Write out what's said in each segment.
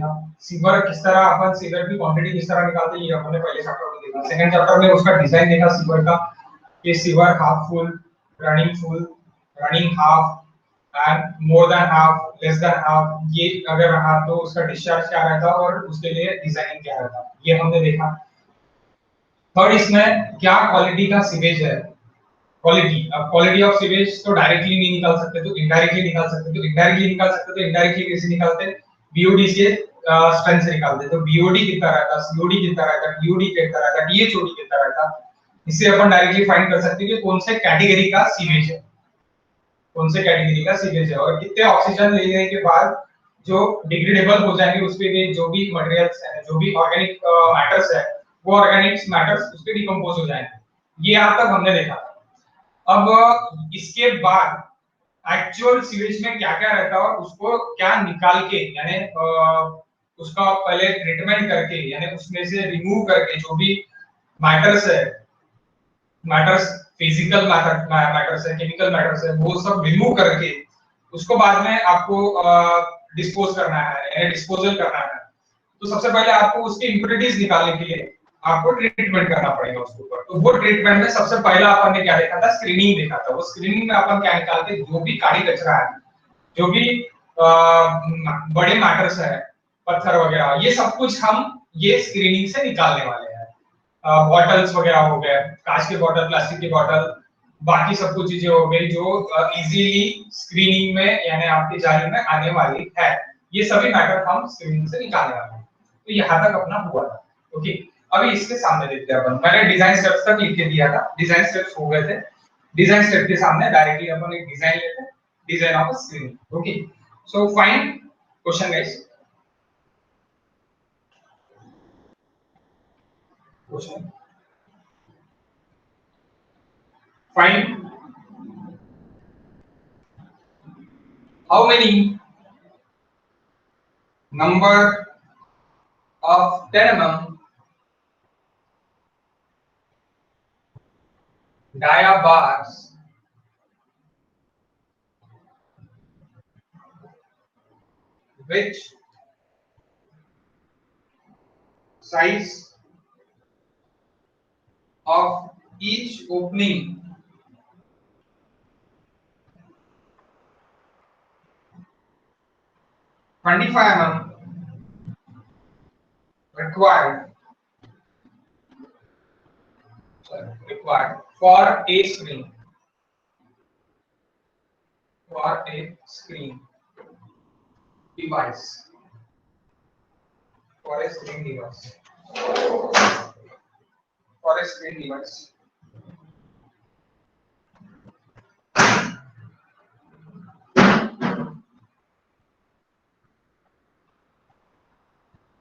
देखा, सीवर किस तरह अपन सीवर की क्वांटिटी किस तरह निकालते हैं ये हमने पहले चैप्टर में देखा। सेकंड चैप्टर में उसका डिजाइन देखा सीवर का, कि sewer half full, running half and more than half, less than half, ये अगर रहा तो उसका डिस्चार्ज क्या रहता और उसके लिए डिजाइनिंग क्या रहता, ये हमने देखा। थर्ड, इसमें क्या क्वालिटी का सीवेज है, क्वालिटी। अब क्वालिटी ऑफ सीवेज तो डायरेक्टली नहीं निकाल सकते, तो इनडायरेक्टली निकाल सकते, तो इनडायरेक्टली निकाल सकते, तो इनडायरेक्टली कैसे निकालते, बीओडी से स्ट्रेंथ से निकालते, तो बीओडी कितना रहता, सीओडी कितना रहता, टीओडी कितना रहता, डीएचओडी कितना रहता, इससे अपन डायरेक्टली फाइंड कर सकते हैं कि कौन से कैटेगरी का सीवेज है, कौन से कैटेगरी का सीवेज है, और कितने ऑक्सीजन लेने के बाद जो डिग्रेडेबल हो जाएंगे उसके लिए जो भी मटेरियल्स है, जो भी ऑर्गेनिक मैटर्स है, वो ऑर्गेनिक मैटर्स उसके डिकम्पोज हो जाएंगे। ये आज तक हमने देखा। अब इसके बाद एक्चुअल सीवेज में क्या क्या रहता है और उसको क्या निकाल के, यानी उसका पहले ट्रीटमेंट करके, यानी उसमें से रिमूव करके जो भी मैटर्स है, मैटर्स फिजिकल मैटर्स है, केमिकल मैटर्स है, वो सब रिमूव करके उसको बाद में आपको डिस्पोज करना है, यानी डिस्पोजल करना है। तो सबसे पहले आपको उसकी इंप्योरिटीज निकालने के लिए आपको ट्रीटमेंट करना पड़ेगा उसके ऊपर। तो वो ट्रीटमेंट में सबसे पहला अपन ने क्या देखा था, स्क्रीनिंग देखा था। वो स्क्रीनिंग में अपन क्या निकालते, जो भी काली कचरा है, जो भी बड़े मैटर्स है, पत्थर वगैरह, ये सब कुछ हम ये स्क्रीनिंग से निकालने वाले हैं। बॉटल्स वगैरह हो गए, कांच के बॉटल, प्लास्टिक के बॉटल, बाकी सब कुछ चीजें हो गई जो इजीली स्क्रीनिंग में यानी आपकी जाली में आने वाली है, ये सभी मैटर हम स्क्रीनिंग से निकालने वाले हैं। तो यहाँ तक अपना हुआ था। ओके, अभी इसके सामने देखते हैं अपन। मैंने डिजाइन स्टेप्स तक लिख के दिया था, डिजाइन स्टेप्स हो गए थे। डिजाइन स्टेप के सामने डायरेक्टली अपन एक डिजाइन लेते हैं, design of a screen. Okay, so fine question guys, question fine, how many number of 10 mm dia bars which size of each opening (25 mm) required for a screen, for a screen device, for a screen device, for a screen device.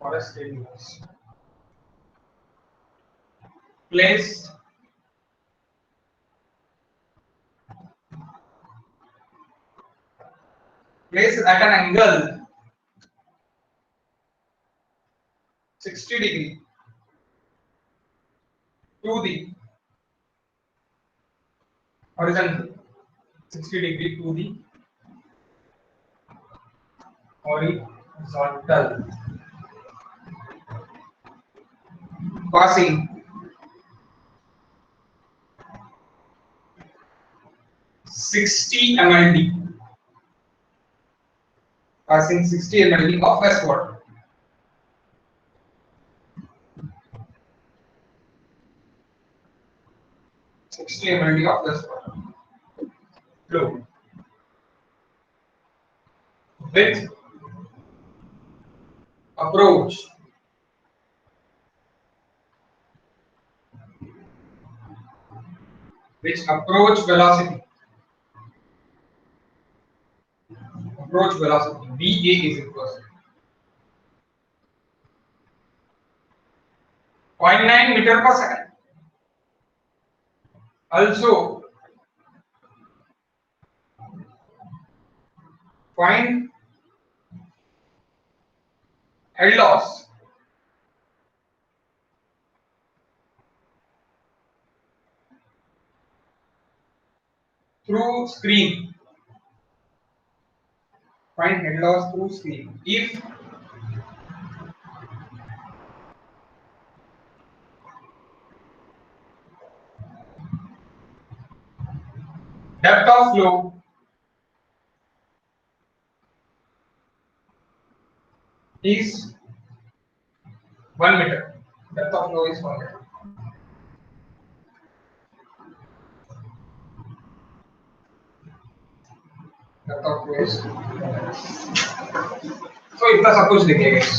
For a screen device. Placed at an angle 60 degree to the horizontal, 60 degree to the horizontal, passing 60 mld, passing 60 mld of wastewater. mld of wastewater flow with approach velocity VA is equal to 0.9 meter per second. Also find head loss through screen. Find head loss through screen if Depth of flow is 1 meter. Depth of flow is 1 meter. Depth of flow is 1 meter. So इतना सब कुछ देखिए guys.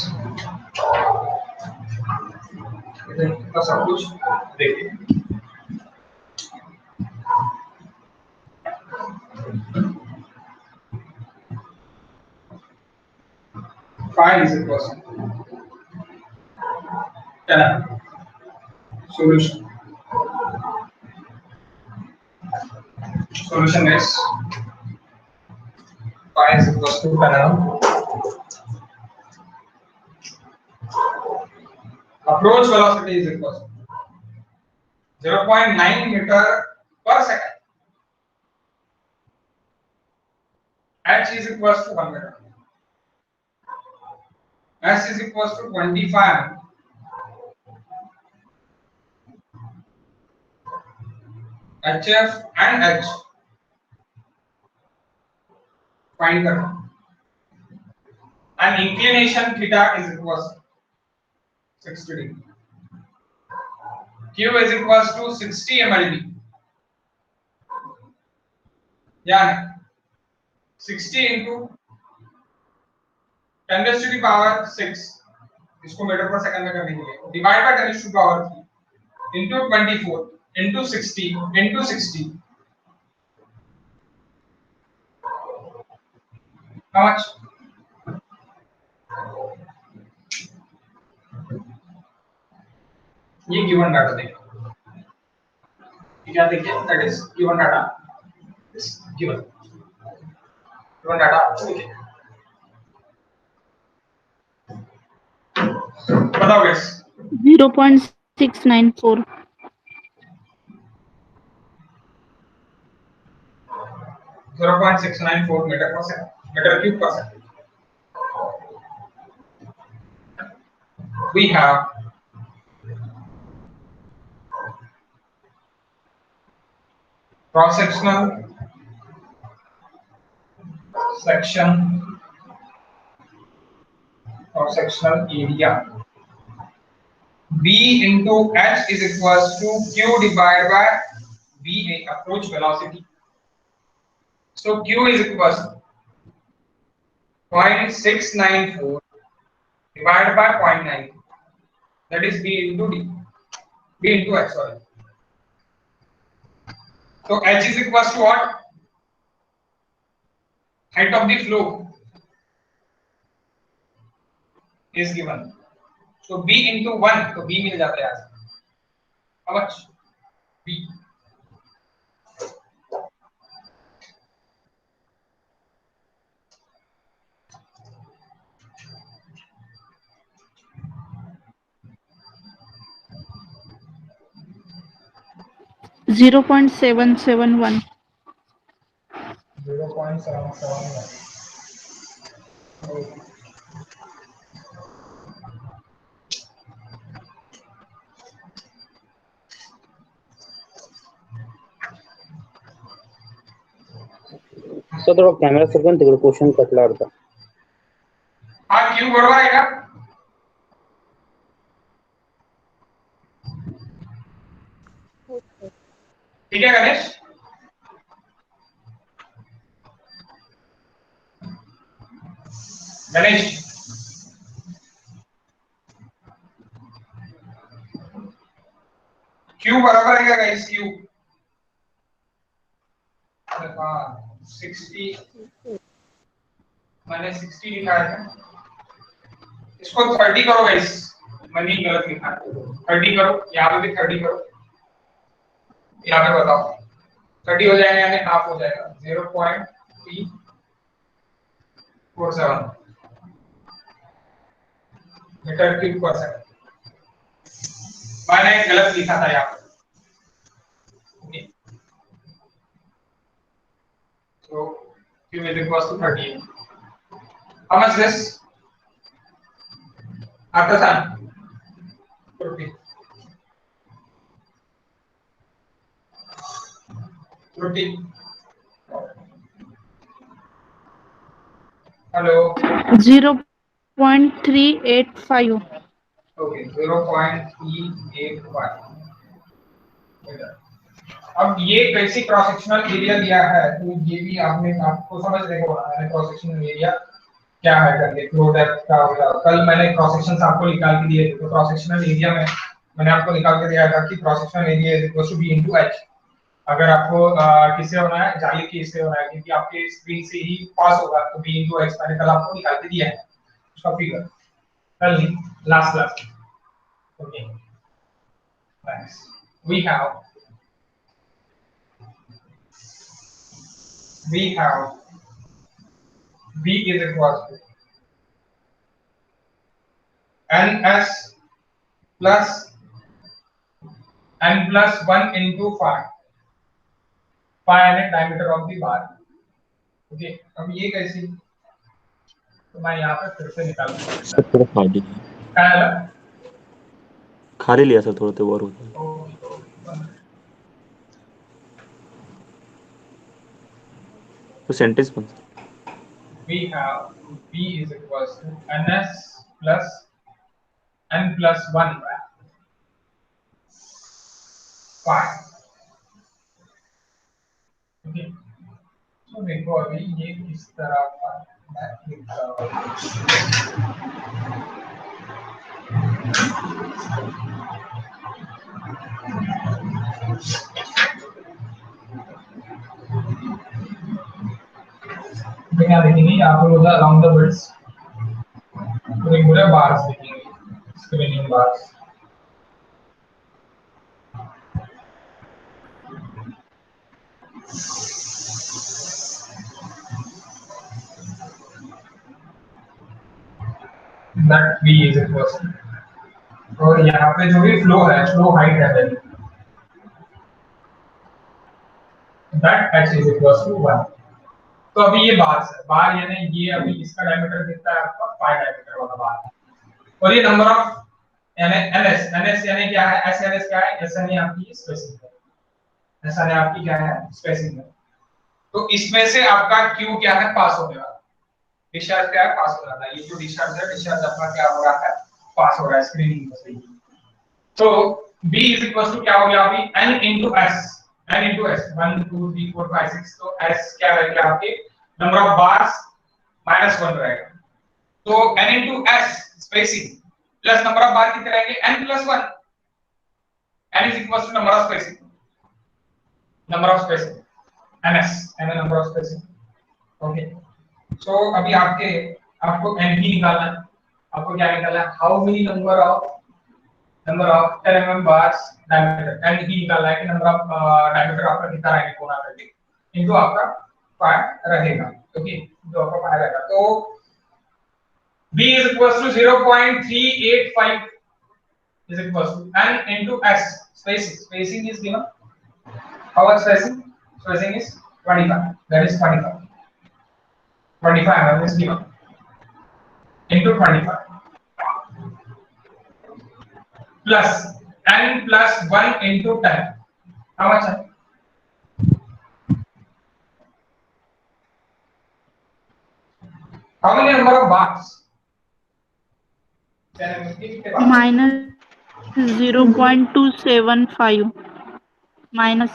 इतना सब कुछ देखिए. Phi is equals to 10. Solution. Solution is phi is equals to 10. Approach velocity is equals to 0.9 meter per second. H is equals to 1 meter. S is equals to 25. HF and H find करना. And inclination theta is equals to 60 degree. Q is equals to 60 mLb. Yeah, 60 into 10 raised to the power 6. इसको metre per second में करने के लिए divide by 10 raised to the power 3 into 24 into 60 into 60. How much? ये given data देखिए. क्या देखिए? That is given data. Is given. Given data. देखिए. बताओ guys. 0.694. 0.694 meter per second. Meter cube per second. We have cross-sectional area B into H is equals to Q divided by VA, approach velocity. So Q is equals to 0.694 divided by 0.9. That is B into D. B into H, sorry. So H is equals to what? Height of the flow is given. So B into 1, तो B मिल जाता है यहाँ से. How much? B. Zero point 771. 0.771. Sir थोड़ा camera सरकून तिकडे question कटला होता. हा Q बरोबर आहे का? ठीक है गणेश. गणेश क्यू बराबर है क्या गाइस? क्यू हाँ 60 मैंने 60 लिखा है. इसको 30 करो गाइस. मैंने गलत लिखा है. 30 करो. यहाँ पे भी 30 करो. यहाँ पे बताओ 30 हो जाएगा यानी हाफ हो जाएगा. 0.347 मीटर क्यूब पर सेकंड. मैंने गलत लिखा था यहाँ पे. So Q is equals to 30. How much this? After sun 50. 50. Hello 0.385. Okay 0.385 metre. अब ये बेसिक क्रॉस सेक्शनल एरिया दिया है तो ये भी आपको समझ देखो मैंने क्रॉस सेक्शनल एरिया क्या है करके फ्लो डेप्थ का होगा। कल मैंने क्रॉस सेक्शंस आपको निकाल के दिए थे तो क्रॉस सेक्शनल एरिया में मैंने आपको निकाल के दिया था कि cross sectional area is equal to B into H. अगर आपको किससे होना है जाली की इससे होना है क्योंकि आपके स्क्रीन से ही पास होगा तो बी इनटू एच मैंने कल आपको निकाल के दिया है उसका फिगर कल नहीं last class. Okay next we have b is equal to ns plus n plus 1 into 5 and diameter of the bar। Okay अब ये कैसे तो मैं यहाँ पे फिर से निकाल सर थोड़ा खाली लिया, क्या है खाली लिया सर, थोड़ा तो और होता है। तो सेंटेंस बन we have b is equal to ns plus n plus 1 5। Okay तो देखो अभी ये किस तरह का मैं लिखता हूँ। क्या लिखेंगे आप लोग अराउंड द वर्ड्स पूरे बार्स लिखेंगे screening bars. that v is equal to और यहाँ पे जो भी फ्लो है फ्लो हाइट है value that h is equal to 1। तो अभी ये बार यानी ये अभी इसका डायमीटर कितना है आपका 5 डायमीटर वाला बार और ये नंबर ऑफ यानी ns यानी क्या है ns क्या है s यानी आपकी स्पेसिंग है s यानी आपकी क्या है स्पेसिंग है। तो इसमें से आपका q क्या है पास होने वाला डिस्चार्ज क्या है पास हो रहा है। ये जो डिस्चार्ज है डिस्चार्ज अपना क्या हो रहा है पास हो रहा है स्क्रीनिंग में से। तो b इज इक्वल टू क्या हो गया अभी n into s 1 2 3 4 5 6 तो s क्या रहेगा आपके नंबर ऑफ बार्स -1 रहेगा। तो n into s spacing plus number of बार कितने रहेंगे n plus 1 n is equal to number of spacing ns n number of spacing। Okay तो अभी आपको n भी निकालना है। आपको क्या निकालना है how many number of 10 mm bars diameter n ही निकालना है कि नंबर ऑफ डायमीटर आपका कितना रहेगा कोना करके इनटू आपका पाई रहेगा। ओके जो आपका पाई रहेगा तो b is equals to 0.385 is equals to n into s spacing is given how much spacing is 25 that is 25 mm is given into 25 plus n plus 1 into 10 how much है how many number of bars minus 0.275 minus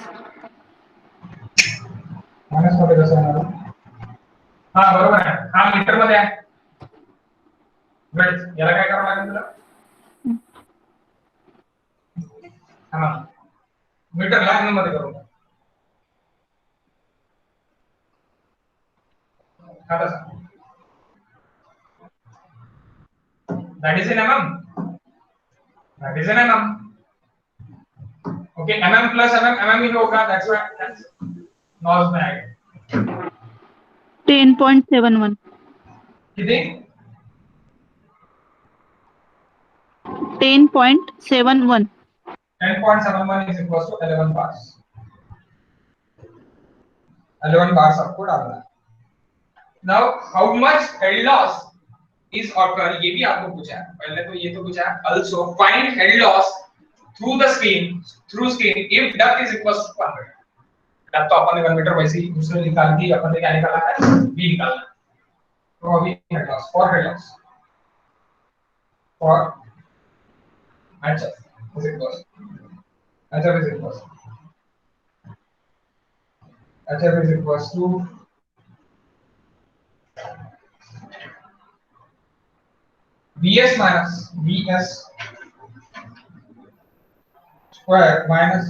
मध्ये कसं आहे हा बरोबर आहे हा metre मध्ये आहे वेट याला काय करावं लागेल तुला हा मीटर लाइन मध्ये करू आता that is in mm okay mm plus mm ही होगा that's why that's नॉज में आएगा 10.71 कितने 10.71 10.71 is equals to 11 bars 11 bars आपको डालना है। now how much head loss is occur ये भी आपको पूछा है पहले तो ये तो पूछा है also find head loss through screen if depth is equals to 100 depth तो अपन ने 1 मीटर वैसे ही दूसरे निकाल दी अपन ने क्या निकाला है b निकालना तो अभी head loss for HF is equals HF is equals HF is equals to VS minus VS square minus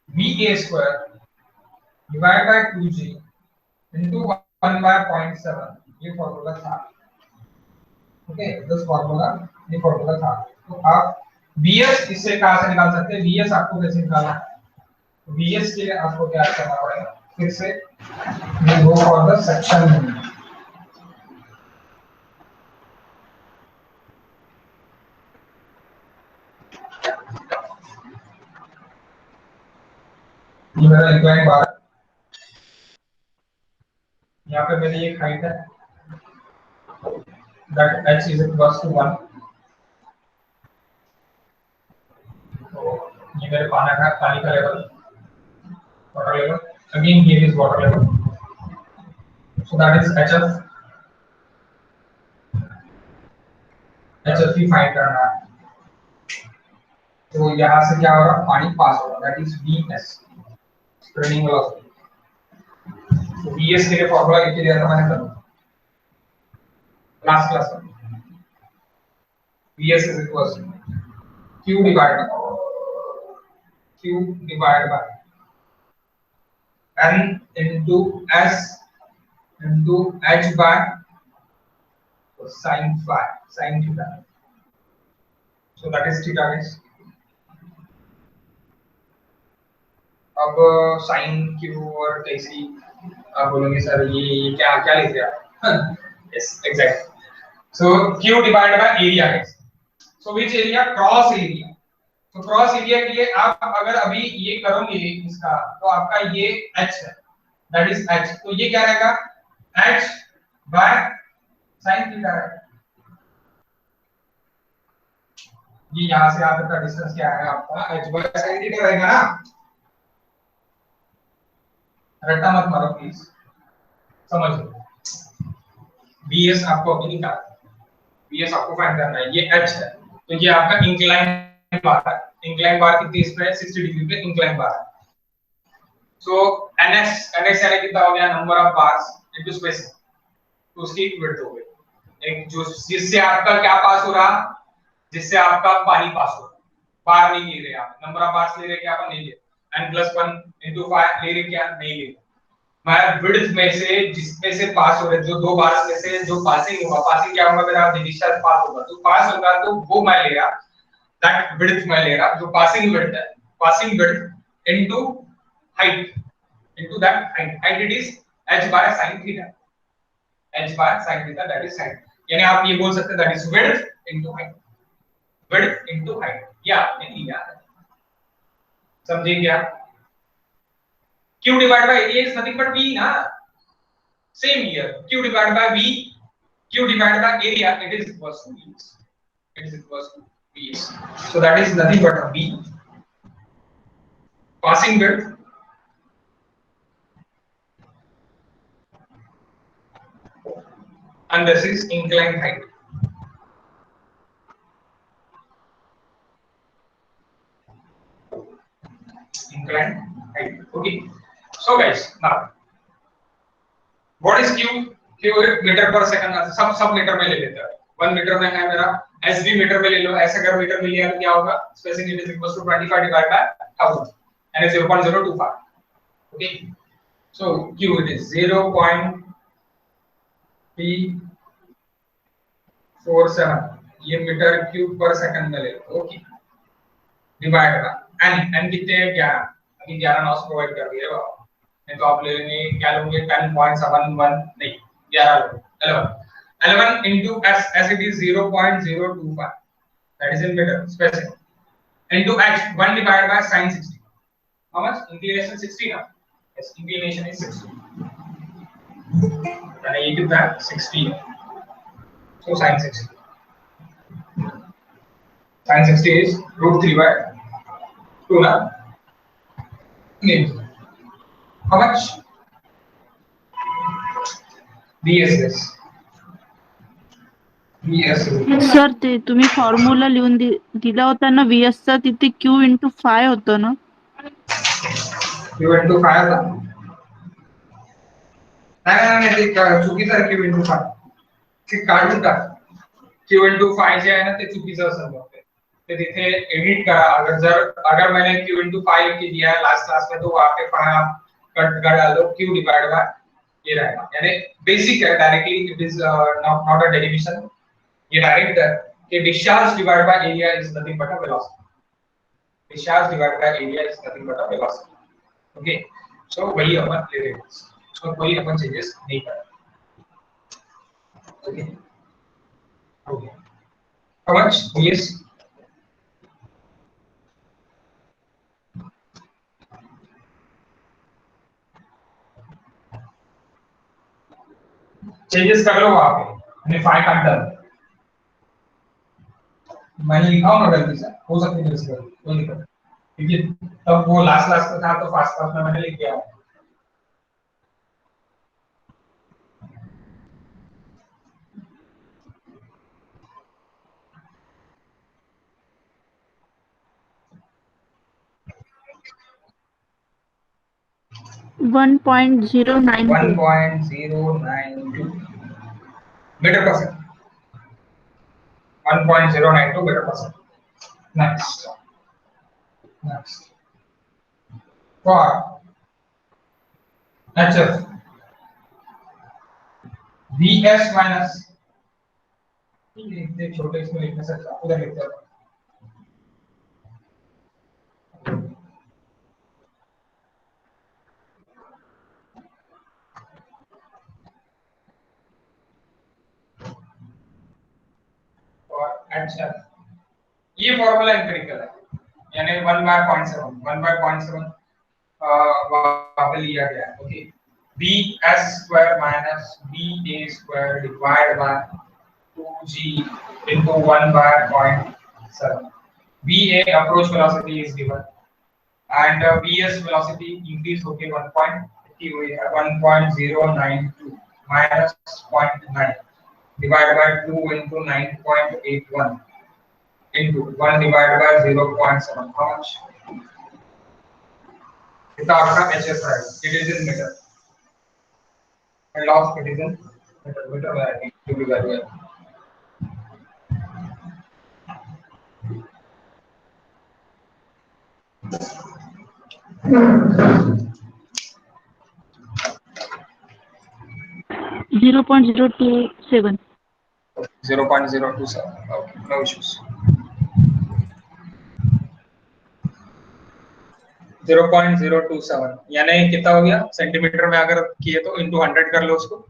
VA square divided by 2G into 1 by 0.7 ये फॉर्मूला था। ओके, दिस फॉर्मूला ये फॉर्मूला था। तो आप VS इससे कहां से निकाल सकते हैं? VS आपको कैसे निकालना है? VS के लिए आपको क्या करना पड़ेगा? फिर से we go for the section ये मेरा इंक्लाइन बार, यहाँ पे मेरी एक हाइट है that h is equals to 1। तो ये मेरे पानी का level, water level, again here is water level, so that is HF he find करना है। तो यहाँ से क्या होगा? पानी पास होगा, that is VS spreading velocity. तो VS के लिए फॉर्मूला लिख दिया था मैंने तब लास्ट क्लास में। VS is equals to Q divided by N into S into H by sin theta, so that is theta guys। अब sin Q और कैसी आप बोलोगे सर ये क्या क्या लिख दिया? yes exactly, so Q divided by area guys, so which area? Cross area. तो क्रॉस एरिया के लिए आप अगर अभी ये करोगे इसका, तो आपका ये h है, that is h, तो ये क्या रहेगा? h by sin थीटा है। ये यहां से यहाँ तक का डिस्टेंस क्या है आपका? h by sin थीटा रहेगा ना। रट्टा मत मारो प्लीज, समझ लो। VS आपको अभी निकालना है, VS आपको फाइंड करना है। ये h है, तो ये आपका इंक्लाइन बार है। इंक्लाइन बार कितनी इस पे? 60 डिग्री पे इंक्लाइन बार है। सो NS यानी कितना हो गया? Number of bars into spacing, तो उसकी विड्थ हो गई। एक जो जिससे आपका क्या पास हो रहा? जिससे आपका पानी पास हो रहा। बार नहीं ले रहे आप, नंबर ऑफ बार्स ले रहे क्या? अपन नहीं ले। n+1 into 5 ले रहे क्या? नहीं ले। मैं विड्थ में से जिसमें से पास हो रहे, जो दो बार्स में से जो पासिंग होगा, पासिंग क्या होगा मेरा? डिस्चार्ज पास होगा, तो पास होगा तो वो मैं ले रहा, दैट विड्थ मैं ले रहा, जो पासिंग विड्थ है, passing width into height, into that height it is h by sin theta, h by sin theta that is height. यानी आप ये बोल सकते हैं that is width into height, width into height, ये आपने लिया है। समझे क्या? Q divided by area is nothing but V ना, same here, Q divided by V, Q divided by area, it is equals to V, it is equals to V, so that is nothing but a V, passing width and this is inclined height। Inclined height, okay। So guys, now what is Q? Q metre per second, सब metre में ले लेते हैं। 1 metre में है मेरा, SB metre में ले लो। ऐसे अगर मीटर में लिया तो क्या होगा? Spacing it is equal to 25 divide by 1000 यानी 0.025। Okay, so Q it is 0.347 ये मीटर क्यूब पर सेकंड में ले लो। ओके, डिवाइड बाय n कितने हैं? 11। अभी 11 नॉस प्रोवाइड कर दिए बाबा, नहीं तो आप ले लेंगे क्या लोगे? 10.71 नहीं, 11 लोगे। 11 into s it is 0.025, that is in meter spacing, into h 1 divided by sin 60। how much? Inclination 60 now, yes, inclination is 60 and ये कितना है? 60 है, so sin 60, sin 60 is √3 by 2 ना, नहीं, how much? VS is VS sir ते तुम्ही formula लिहून दिला होता ना VS चा, तिथे Q×5 होतं ना. Q into 5 होता. नाही ते चुकीचं आहे Q into 5. ते काढून टाक. Q into 5 जे आहे ना ते चुकीचं असेल मग ते तिथे एडिट करा. अगर मैंने Q into 5 की दिया है लास्ट क्लास में तो वहाँ पे 5 कट कर डालो Q डिवाइड बाय ये रहेगा. यानी बेसिक है, directly it is not a derivation. ये डायरेक्ट है कि discharge divide by area is nothing but a velocity. Discharge divide by area is nothing but a velocity. Okay, so वही अपन ले रहे हैं. सो कोई अपन चेंजेस नहीं कर रहे. Okay, okay. How much? Yes. Changes कर लो वहां पे. मैंने 5 काट डाला. मैंने लिखा होगा गलती से, हो सकती है गलती, कोई दिक्कत नहीं. क्योंकि तब वो लास्ट लास्ट में था तो फास्ट फास्ट में मैंने लिख दिया. 1.092. 1.092 metre per second. 1.092 metre per second. Next, next for HF VS minus, इतने छोटे इसमें लिखने से अच्छा उधर लिखते हैं. और HF ये फॉर्मूला एम्पिरिकल है, यानी 1/0.7 1/0.7 वहां पे लिया गया है. Okay, bs square minus ba square divided by 2g into 1/0.7. ba approach velocity is given and bs velocity increase होके 1.50 हुई है. 1.092 minus 0.9 divided by 2 into 9.81 into 1 divided by 0.7. How much? It's आपका HF है. It is in meter. I lost it is in meter. Meter में to be value. 0.027. 0.027. Okay, no issues. 0.027 यानी कितना हो गया सेंटीमीटर में, अगर किए तो into 100 कर लो उसको.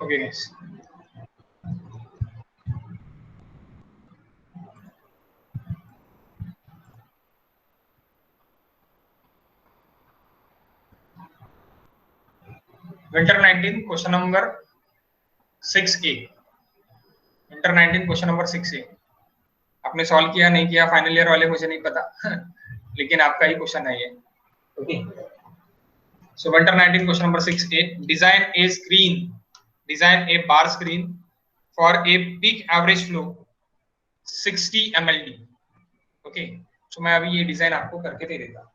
Okay guys. Winter 19 question number 6A. Winter 19 question number 6A. आपने सॉल्व किया नहीं किया फाइनल ईयर वाले मुझे नहीं पता लेकिन आपका ही क्वेश्चन है ये. Okay, so Winter 19 question number 6A. Design a bar screen for a peak average flow 60 mld. Okay, so मैं अभी ये डिजाइन आपको करके दे देता.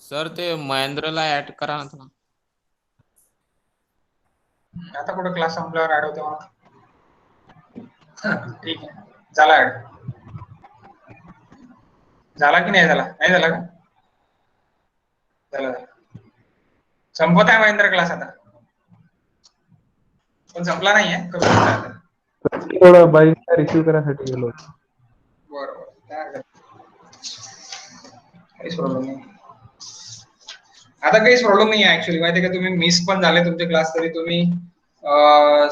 सर ते महेंद्रला ऍड करा ना. आता कुठं क्लास संपल्यावर ऍड होते मला. ठीक आहे, झाला ऍड. झाला की नाही झाला? नाही झाला का? झाला. संपत आहे महेंद्र क्लास आता, पण संपला नाहीये. करू शकता आता. थोडं बाईकला रिसीव्ह करायसाठी गेलो होतो. बरोबर, काय हरकत नाही. काहीच प्रॉब्लेम नाही. आता काहीच प्रॉब्लेम नाही आहे ऍक्च्युली. माहिती आहे का, तुम्ही मिस पण झाले तुमचे क्लास तरी तुम्ही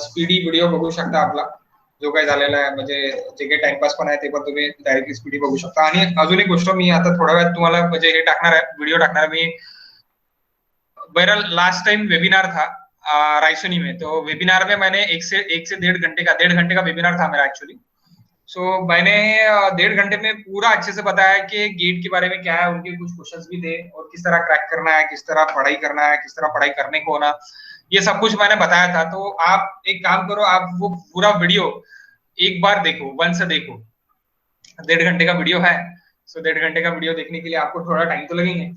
स्पीडी व्हिडिओ बघू शकता आपला जो काही झालेला आहे. म्हणजे जे काही टाइमपास पण आहे ते पण तुम्ही डायरेक्टली स्पीडी बघू शकता. आणि अजून एक गोष्ट, मी आता थोड्या वेळात तुम्हाला म्हणजे हे टाकणार आहे, व्हिडिओ टाकणार आहे मी. बहरहाल लास्ट टाइम वेबिनार था रायसोनी में, तो वेबिनार में मैंने एक से 1.5 घंटे का वेबिनार था मेरा एक्चुअली. सो मैंने 1.5 घंटे में पूरा अच्छे से बताया कि गेट के बारे में क्या है, उनके कुछ क्वेश्चंस भी थे और किस तरह क्रैक करना है, किस तरह पढ़ाई करना है, किस तरह पढ़ाई करने को होना, ये सब कुछ मैंने बताया था. तो आप एक काम करो, आप वो पूरा वीडियो एक बार देखो, वन से देखो. 1.5 घंटे का वीडियो है. सो 1.5 घंटे का वीडियो देखने के लिए आपको थोड़ा टाइम तो लगेंगे,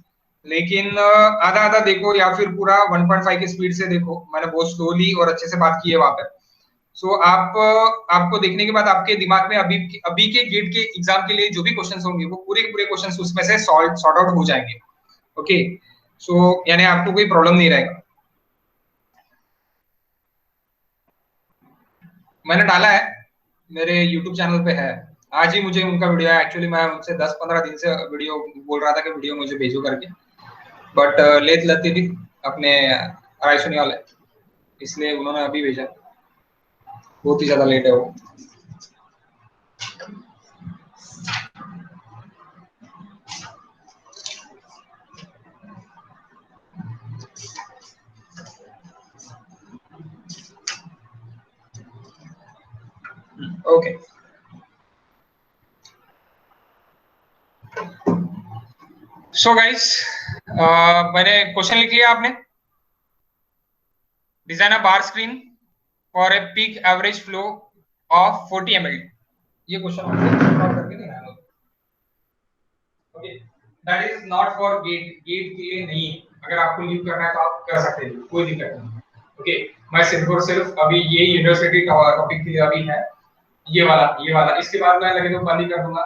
लेकिन आधा आधा देखो या फिर पूरा 1.5 की स्पीड से देखो. मैंने बहुत स्लोली और अच्छे से बात की है वहां पर. सो आपको देखने के बाद आपके दिमाग में अभी के गेट के एग्जाम के लिए जो भी क्वेश्चंस होंगे वो पूरे पूरे क्वेश्चंस उसमें से सॉर्ट आउट हो जाएंगे. ओके, सो यानी आपको कोई प्रॉब्लम नहीं रहेगा. मैंने डाला है, मेरे YouTube चैनल पे है. आज ही मुझे उनका वीडियो है. एक्चुअली मैं उनसे 10-15 दिन से वीडियो बोल रहा था कि वीडियो मुझे भेजो करके, बट लेट लेते थी अपने रायसोनी वाले, इसलिए उन्होंने अभी भेजा. बहुत ही ज्यादा लेट है वो. ओके, सो गाइस, मैंने क्वेश्चन लिख लिया. आपने design a bar screen for a peak average flow of 40 ml. ये क्वेश्चन करके देना है. Okay, that is not for GATE के लिए नहीं है. अगर आपको लीव करना है तो आप कर सकते हैं, कोई दिक्कत नहीं. ओके, मैं सिर्फ और सिर्फ अभी ये यूनिवर्सिटी का टॉपिक के लिए अभी है ये वाला. इसके बाद मैं लगे तो बंद ही कर दूंगा.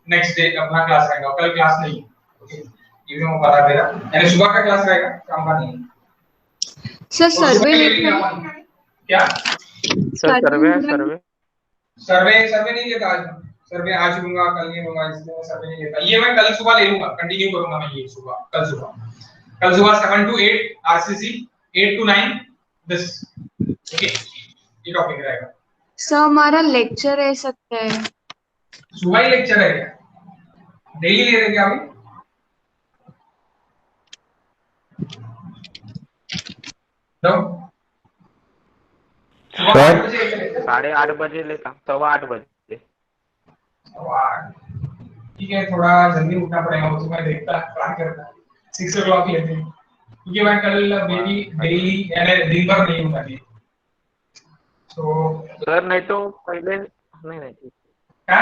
नेक्स्ट डे अपना क्लास रहेगा, कल क्लास नहीं. ओके, ये भी मैं बता दे रहा. यानी सुबह का क्लास रहेगा, शाम का नहीं. सर सर्वे क्या सर सर्वे नहीं लेता आज. सर्वे आज लूंगा, कल नहीं लूंगा, इसलिए मैं सर्वे नहीं लेता. ये मैं कल सुबह ले लूंगा, कंटिन्यू करूंगा मैं ये सुबह. कल सुबह 7 to 8 RCC, 8 to 9 this. Okay, ये टॉपिक रहेगा. सर हमारा लेक्चर है सकता है. सुबह ही लेक्चर है क्या? डेली ले रहे क्या अभी? नो, 8:30 बजे लेता, 8:15 ठीक है, थोड़ा जल्दी उठना पड़ेगा. वो तो मैं देखता ट्राई करता. 6 o'clock लेते हैं क्योंकि मैं कल मेरी डेली यानी दिन भर नहीं हूँ अभी. तो सर नहीं तो पहले नहीं क्या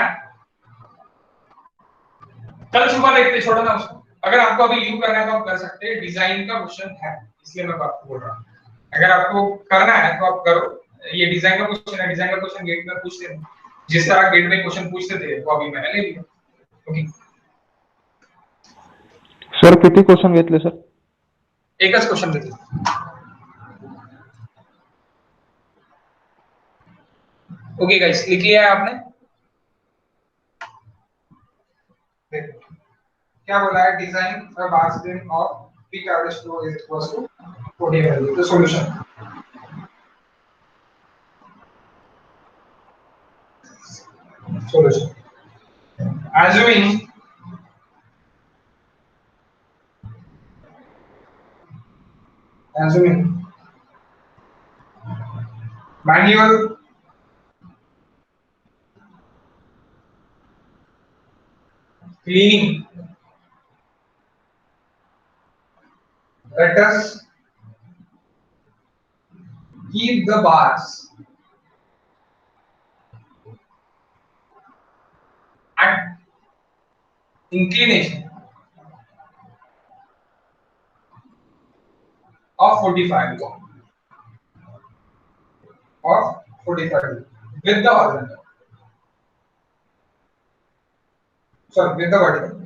कल सुबह देखते, छोड़ो ना उसको. अगर आपको अभी लीव करना है तो आप कर सकते हैं. डिजाइन का क्वेश्चन है इसलिए मैं आपको बोल रहा हूँ. अगर आपको करना है तो आप करो. ये डिजाइन का क्वेश्चन है. डिजाइन का क्वेश्चन गेट में पूछते हैं, जिस तरह गेट में क्वेश्चन पूछते थे वो अभी मैंने ले लिया. ओके, सर किती क्वेश्चन घेतले सर? एकच क्वेश्चन देते. ओके गाइस, लिख लिया है आपने? देखो क्या बोला है. Design a bar screen of peak average flow is equals to 40 value. तो solution, assuming manual cleaning, let us keep the bars at inclination of 45 with the horizontal. Sorry, with the vertical.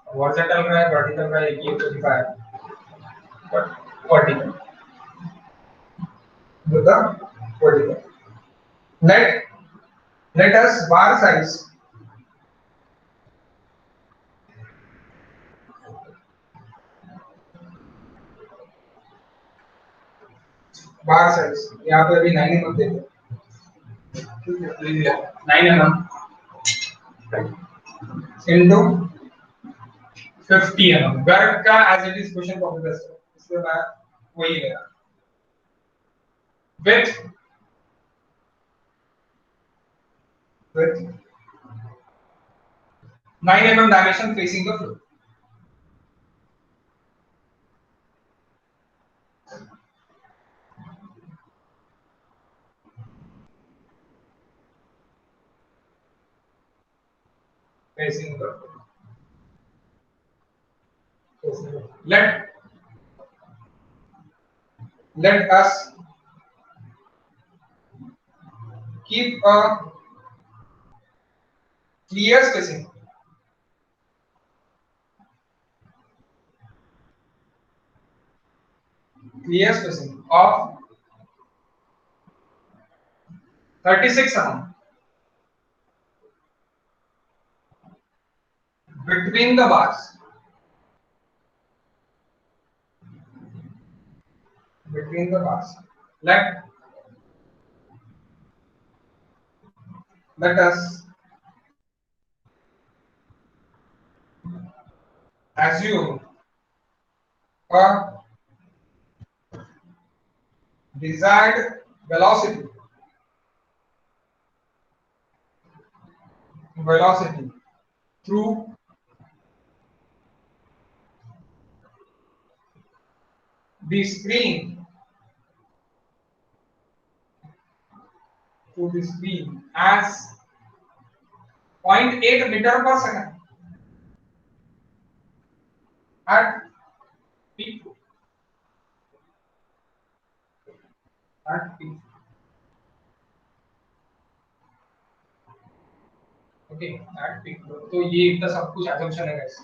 Horizontal का है, vertical का एक ही 45 but vertical. With the vertical. Let us bar size यहाँ पे अभी 9 mm देते हैं 9 mm into 50 mm वर्ग का as it is question copy paste इसलिए मैं वही ले रहा with 9 mm dimension facing the floor. Facing the floor. Let us keep a clear spacing of 36 mm between the bars. Let us assume a desired velocity through the screen as 0.8 meter per second at peak. Okay, at peak. तो ये इतना सब कुछ assumption है guys.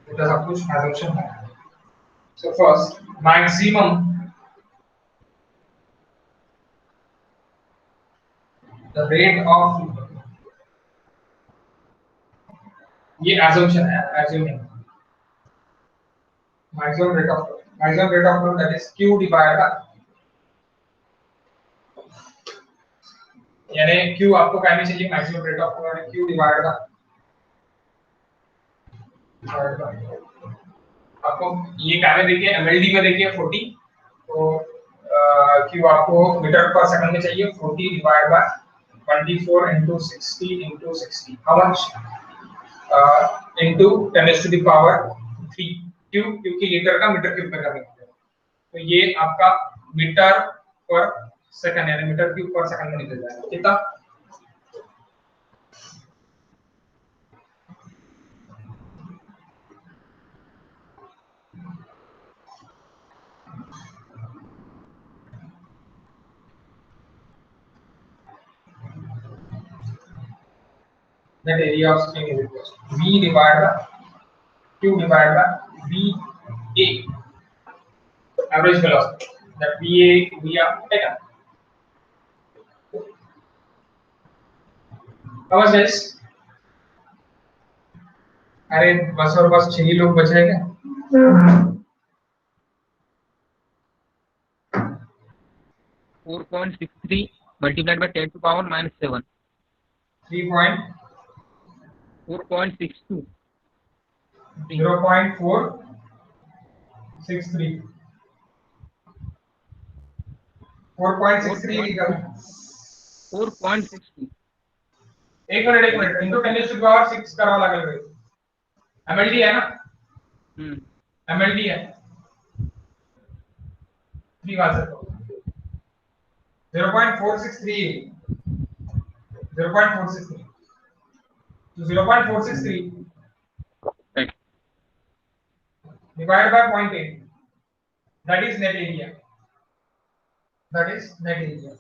इतना सब कुछ assumption है. So first, maximum the rate of ये assumption है, assuming maximum rate of flow that is q divided by यानी q आपको क्या में चाहिए maximum rate of flow यानी q divided by आपको ये क्या में देखिए mld में देखिए 40 तो q आपको मीटर पर सेकंड में चाहिए 40 divided by 24 into 60 into 60 how much into 10 to the power 3 क्योंकि लीटर का मीटर क्यूब में करना है तो ये आपका मीटर पर सेकंड यानी मीटर क्यूब पर सेकंड में निकल जाएगा कितना that area of string is equal to v divided by q divided by va average velocity that va we are taken how much guys अरे बस और बस 6 लोग बच रहे हैं 4.63 multiplied by 10 to power minus 7 4.62 0.463 4.63 4.60 एक मिनट इनटू 10 टू पावर 6 करावा लागेल रे एमएलडी है ना एमएलडी है 3 वाला 0.463 so 0.463 right divided by 0.8 That is net area. That is net area.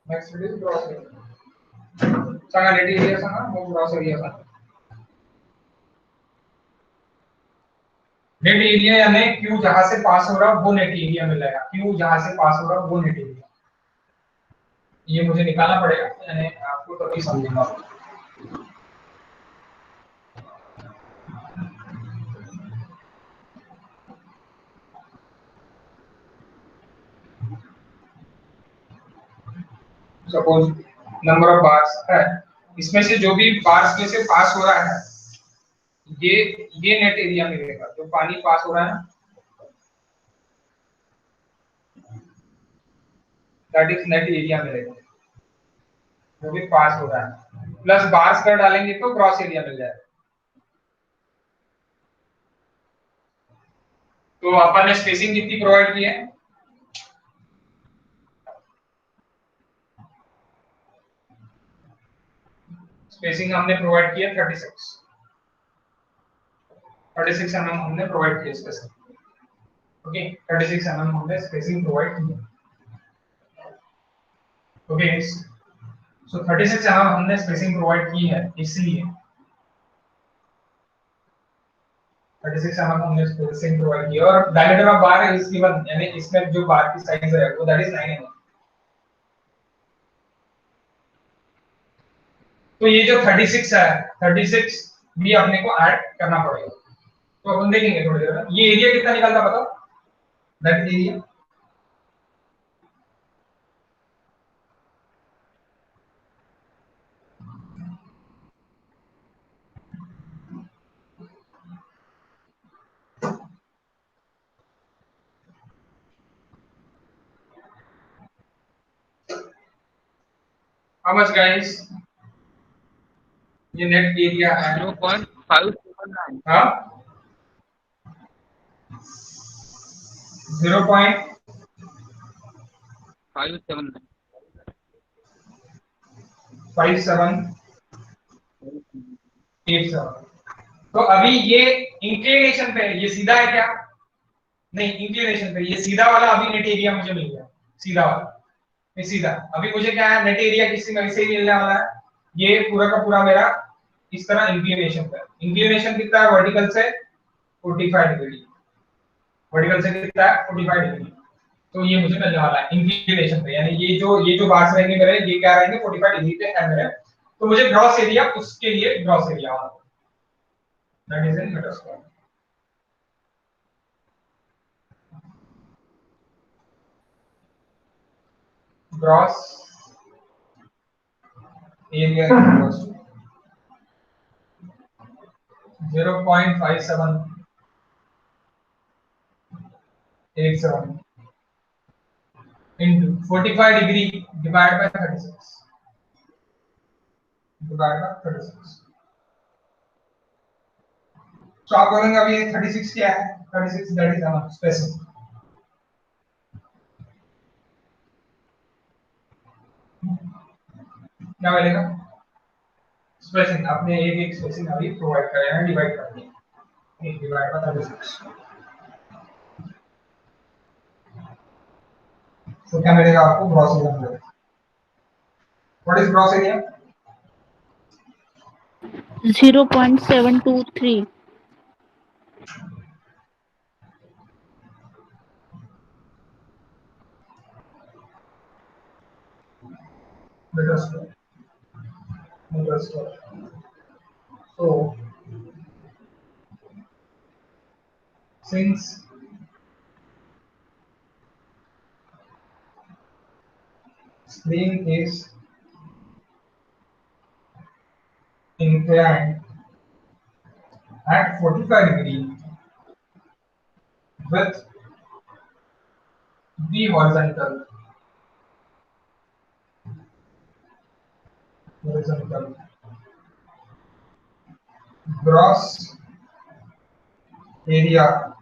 Next it is gross area. Sanga net area Sanga mug gross area Sanga. Net area यानी Q जहां से पास हो रहा है वो नेट एरिया मिलेगा. Q जहां से पास हो रहा है वो नेट एरिया. ये मुझे निकालना पड़ेगा, यानी आपको तभी समझेगा. सपोज नंबर ऑफ बार्स है, इसमें से जो भी बार्स में से पास हो रहा है ये नेट एरिया मिलेगा. जो पानी पास हो रहा है दैट इज नेट एरिया मिलेगा, जो भी पास हो रहा है. प्लस बार्स कर डालेंगे तो ग्रॉस एरिया मिल जाएगा. तो अपन ने स्पेसिंग कितनी प्रोवाइड की है? स्पेसिंग हमने प्रोवाइड किया 36 mm हमने प्रोवाइड किया स्पेसिंग. ओके 36 mm हमने स्पेसिंग प्रोवाइड किया. ओके सो 36 mm हमने स्पेसिंग प्रोवाइड की है, इसलिए 36 mm हमने स्पेसिंग प्रोवाइड किया. और diameter of bar is given, यानी इसमें जो बार की साइज है वो दैट इज 9 mm. तो ये जो 36 है, 36 भी अपने को ऐड करना पड़ेगा. तो अपन देखेंगे थोड़ी देर में ये एरिया कितना निकलता बताओ. That area how much guys? ये नेट एरिया है 0.579. हाँ 0.579. 5787. तो अभी ये इंक्लिनेशन पे है, ये सीधा है क्या? नहीं, इंक्लिनेशन पे. ये सीधा वाला अभी नेट एरिया मुझे मिल गया, सीधा वाला. ये सीधा अभी मुझे क्या है, नेट एरिया किसी में से ही मिलने वाला है. ये पूरा का पूरा मेरा इस तरह इंक्लिनेशन पे. इंक्लिनेशन कितना है वर्टिकल से? 45 डिग्री. वर्टिकल से कितना है? 45 डिग्री. तो ये मुझे मिलने वाला है इंक्लिनेशन पे, यानी ये जो बार्स रहेंगे मेरे, ये क्या रहेंगे 45 डिग्री पे है मेरे. तो मुझे ग्रॉस एरिया, उसके लिए ग्रॉस एरिया वाला that is in metre square. Gross area equals to 0.5787 into 45 degree divided by 36 divided by 36. तो आप बोलेंगे अभी 36 क्या है? 36 दैट इज आवर स्पेसिंग. क्या मिलेगा? स्पेसिंग. आपने एक स्पेसिंग अभी प्रोवाइड कराया है, डिवाइड कर दिया. 1 डिवाइड बाय 36. तो क्या मिलेगा आपको? ग्रॉस एरिया मिलेगा. What is gross area? 0.723. Metre square. Metre square. So since screen is inclined at 45 degree with the horizontal gross area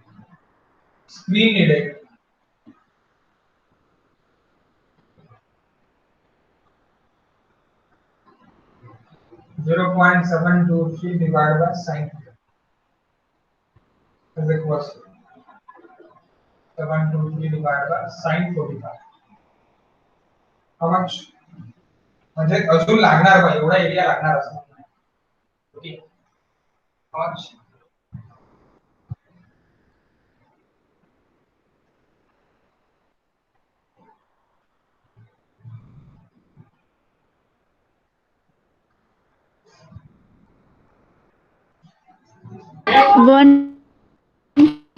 screen needed 0.723 divided by sin theta is equals to 723 divided by sin 45. How much? म्हणजे अजून लागणार बा एवढा area लागणार असं. Okay. How much? One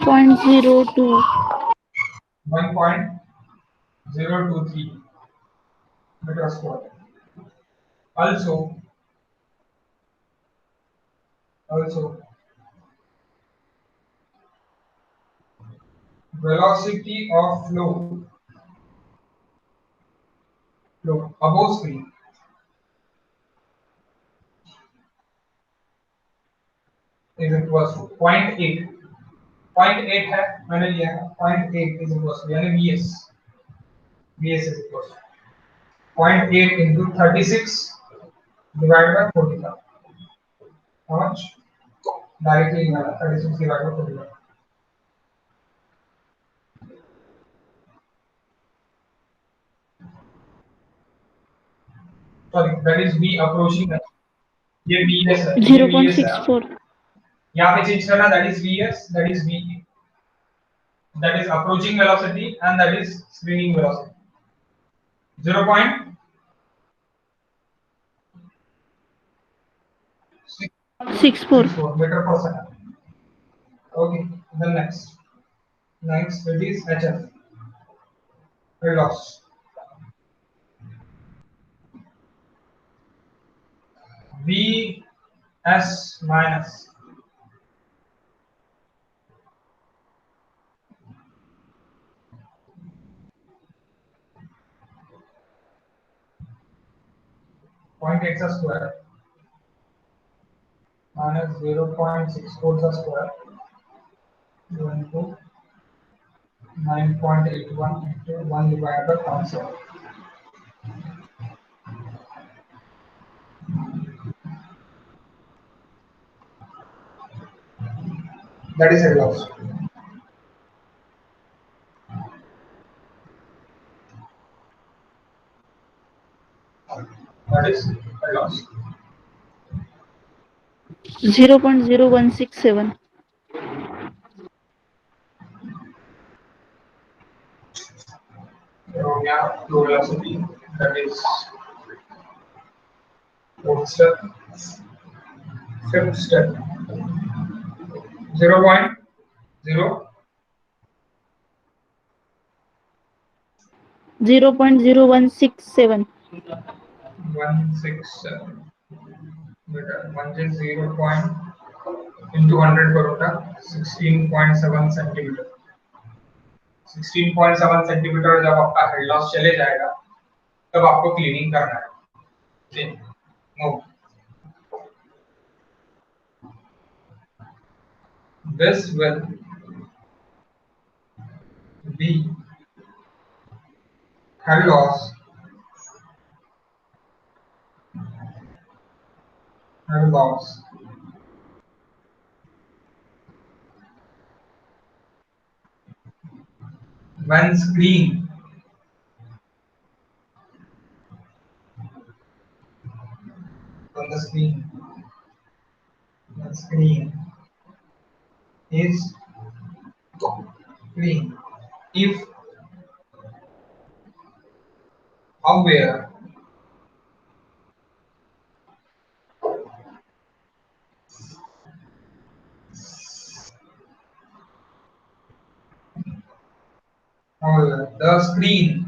1.02. 1.023 meter square. Also, velocity of flow above screen is equals to 0.8. 0.8 है मैंने लिया है 0.8 is equals to यानी VS is equals to 0.8 into 36 divided by 45. How much? Directly 36 divided by 45. Sorry, that is V approaching. ये VS है. 0.64. यहाँ पे change करना, that is VS, that is V. That is approaching velocity and that is screening velocity. 0.64 meter per second. Okay, then next it is HF, loss. VS minus .8 square minus 0.64 square into 9.81 into 1 divided by 0.7. That is head loss. That is head loss. 0.0167. So yeah, flow velocity, that is fourth step. Fifth step, 0.0 0.0167. 167 meter. 1 is 0. into 100 करूँगा 16.7 centimetre. 16.7 centimetre जब आपका head loss चले जाएगा तब आपको cleaning करना है. ठीक, no. This will be head loss when screen on the screen is clean if aware the screen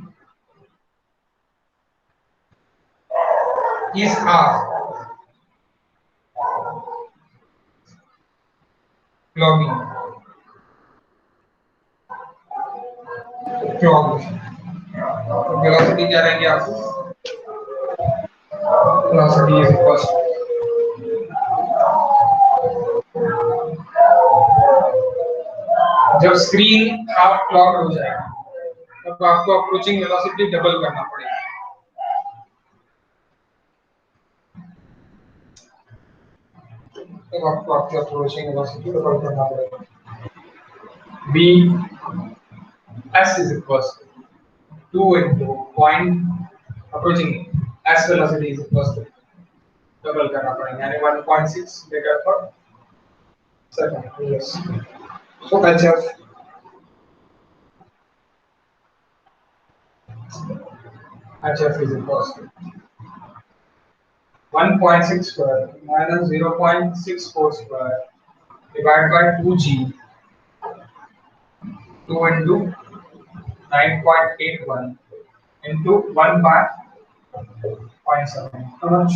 is half clogged. Velocity क्या रहेंगे आपको? Velocity is equals जब स्क्रीन हाफ क्लॉग हो जाएगा तब आपको अप्रोचिंग वेलोसिटी डबल करना पड़ेगा. तब आपको आपकी अप्रोचिंग वेलोसिटी को कम करना पड़ेगा। v s is equals to 2 into point approaching s velocity is equals to double करना पड़ेगा यानी 1.6 metre per second. Yes, so hf is equals to 1.6 square minus 0.64 square divided by 2g 2 into 9.81 into 1 by 0.7. How much?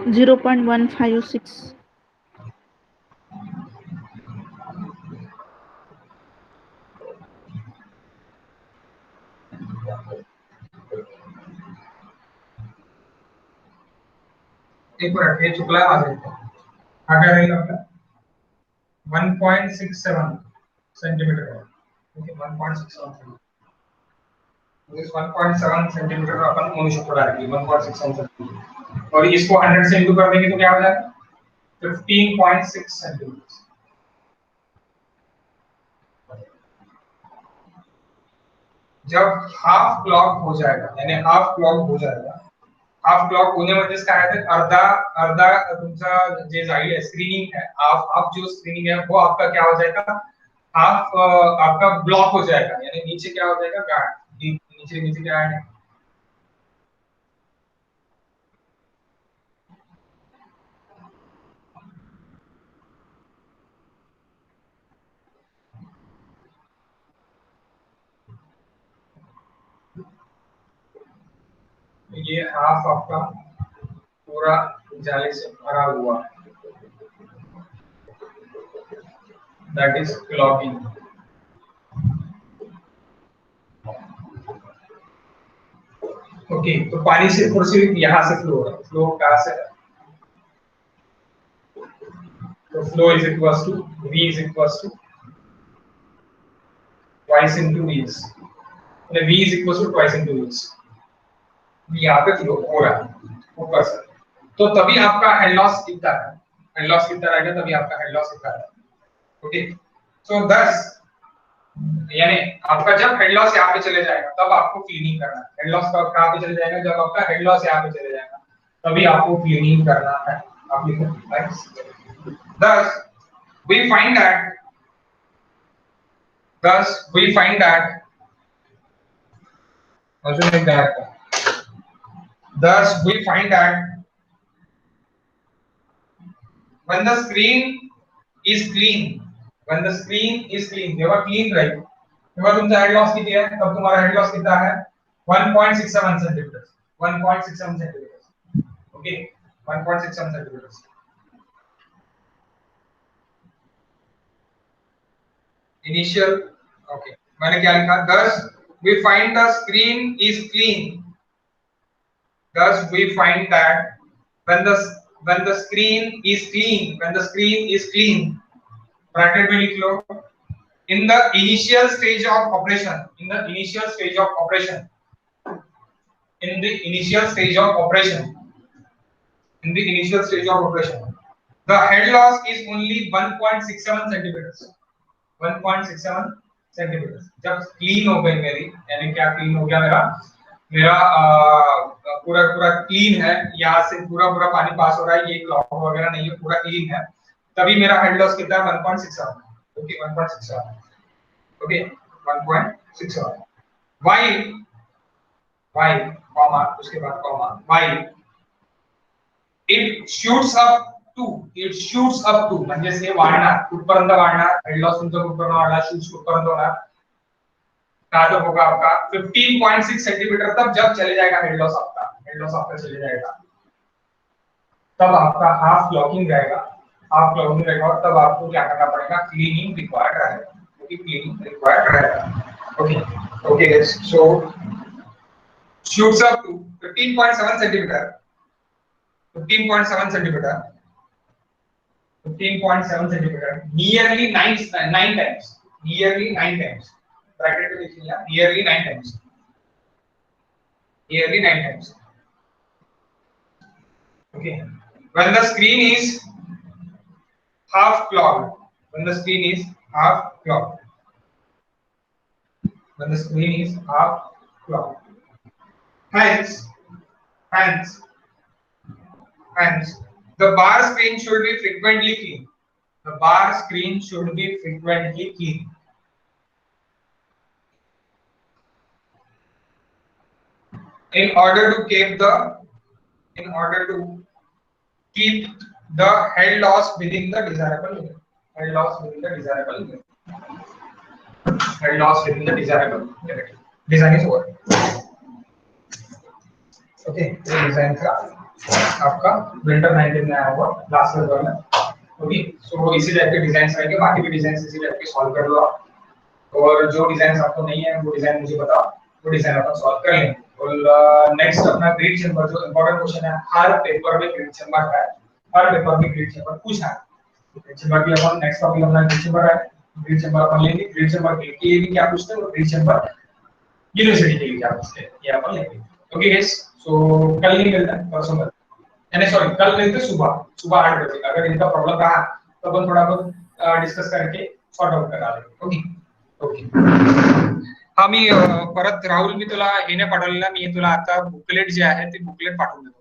$0.156. एक minute, ये चुकला आ जाएगा। आगे रहेगा अपना 1.67 सेंटीमीटर है। Okay, 1.67 centimetre. इस 1.7 सेंटीमीटर का अपन मोनो शुक्र आएगी 1.67 सेंटीमीटर और इसको 100 से इंटू कर देंगे तो क्या हो जाएगा 15.6 सेंटीमीटर। जब हाफ क्लॉक हो जाएगा यानी हाफ क्लॉक हो जाएगा, हाफ क्लॉक होने म्हणजे काय आहे अर्धा अर्धा तुमचा जे जाईल है स्क्रीनिंग है हाफ जो स्क्रीनिंग है वो आपका क्या हो जाएगा हाफ आपका ब्लॉक हो जाएगा यानी नीचे क्या हो जाएगा गार्ड नीचे नीचे क्या है ये हाफ आपका पूरा जाले से भरा हुआ दैट इज क्लॉकिंग। ओके, तो पानी से सिर्फ यहाँ से फ्लो हो रहा है। फ्लो कहाँ से है? तो flow is equals to v is equals to twice into v's यानी v is equals to twice into v's। यहाँ पे फ्लो हो रहा है ऊपर से, तो तभी आपका हेड लॉस कितना है, हेड लॉस कितना रहेगा तभी आपका हेड लॉस कितना है। ओके, सो 10 यानी आपका जब हेड लॉस यहाँ पे चले जाएगा तब आपको क्लीनिंग करना है। हेड लॉस कहाँ पे चले जाएगा जब आपका हेड लॉस यहाँ पे चले जाएगा तभी आपको क्लीनिंग करना है। आप लिखो thus we find that when the screen is clean जेव्हा क्लीन रहेगी तेव्हा तुमचा हेड लॉस किती है, तब तुम्हारा हेड लॉस कितना है 1.67 centimetre 1.67 centimetre. Okay, 1.67 centimetre. Initial okay, मैंने क्या लिखा thus we find the screen is clean, thus we find that when the screen is clean bracket में लिख लो in the initial stage of operation the head loss is only 1.67 centimeters 1.67 centimetre. जब clean हो गई मेरी यानी क्या clean हो गया मेरा पूरा पूरा क्लीन है, यहाँ से पूरा पूरा पानी पास हो रहा है, ये क्लॉक वगैरह नहीं है, पूरा क्लीन है, तभी मेरा हेड लॉस कितना है 1.67। ओके 1.67 ओके 1.67 वाई कॉमा उसके बाद comma Y it shoots up to म्हणजे से वाढणार कुठपर्यंत वाढणार हेड लॉस तुमचा कुठपर्यंत वाढणार शूट्स कुठपर्यंत होणार कहां तक होगा आपका 15.6 सेंटीमीटर तक जब चले जाएगा हेड लॉस आपका चले जाएगा तब आपका हाफ क्लॉकिंग रहेगा और तब आपको क्या करना पड़ेगा क्लीनिंग रिक्वायर्ड रहेगा क्योंकि क्लीनिंग रिक्वायर्ड रहेगा। Okay guys, so shoots up to 15.7 centimeter, 15.7 centimeter, 15.7 centimeter, nearly 9 times, nearly 9 times. Bracket में लिखिए यार, nearly 9 times, nearly 9 times. Okay. When the screen is half clogged, when the screen is half clogged, when the screen is half clogged, hence, the bar screen should be frequently cleaned. The bar screen should be frequently cleaned. In order to keep the head loss within the desirable limit. Head loss within the desirable limit. Head loss within the desirable limit. Design is over. Okay, ये design का आपका winter 19 में आया हुआ last paper में. Okay, सो इसी type के designs रहेंगे, बाकी भी डिजाइंस इसी टाइप के सॉल्व कर लो आप. और जो डिजाइंस आपको नहीं है वो डिजाइन मुझे बताओ, वो डिजाइन अपन सॉल्व कर लेंगे. और नेक्स्ट अपना ग्रिड चेंबर, जो इंपॉर्टेंट क्वेश्चन है, हर पेपर में ग्रिड चेंबर है, हर पेपर में ग्रिड चेंबर पूछा है. ग्रिड चेंबर भी अपन नेक्स्ट टॉपिक अपना ग्रिड चेंबर है. ग्रिड चेंबर अपन लेंगे. ग्रिड चेंबर के लिए भी क्या पूछते हैं, और ग्रिड चेंबर यूनिवर्सिटी के लिए क्या पूछते हैं, ये अपन लेंगे. ओके गाइस, सो कल नहीं मिलता है, परसों मिलता है. सॉरी, कल मिलते सुबह 8 बजे. अगर इनका प्रॉब्लम रहा तो अपन थोड़ा बहुत डिस्कस करके सॉर्ट आउट करा लेंगे. Okay okay. हा, मी परत राहुल, मी तुला येणे पाठवलेला, मी तुला आता बुकलेट जे आहे ते बुकलेट पाठवून देतो.